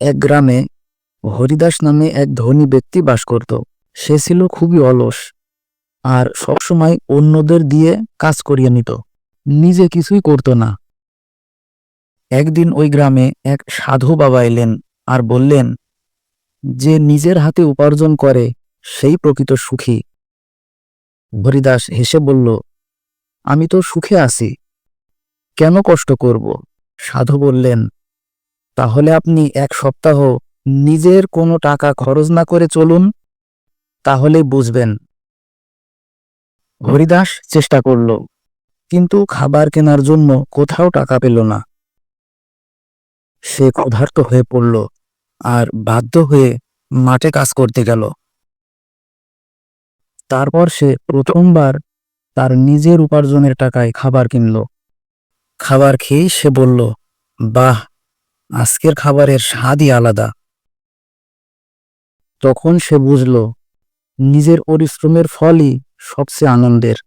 এক গ্রামে হরিদাস নামে এক ধনী ব্যক্তি বাস করত। সে ছিল খুবই অলস আর সবসময় অন্যদের দিয়ে কাজ করিয়ে নিত, নিজে কিছুই করত না। একদিন ওই গ্রামে এক সাধু বাবা এলেন আর বললেন, যে নিজের হাতে উপার্জন করে সেই প্রকৃত সুখী। হরিদাস হেসে বলল, আমি তো সুখে আছি, কেন কষ্ট করব? সাধু বললেন, তাহলে আপনি 1 সপ্তাহ নিজের কোনো টাকা খরচ না করে চলুন, তাহলেই বুঝবেন। হরিদাস চেষ্টা করল, কিন্তু খাবার কেনার জন্য কোথাও টাকা পেল না। সে ক্ষুধার্ত হয়ে পড়ল আর বাধ্য হয়ে মাঠে কাজ করতে গেল। তারপর সে প্রথমবার তার নিজের উপার্জনের টাকায় খাবার কিনল। খাবার খেয়েই সে বলল, বাহ, আজকের খাবারের স্বাদই আলাদা। তখন সে বুঝল, নিজের পরিশ্রমের ফলই সবচেয়ে আনন্দের।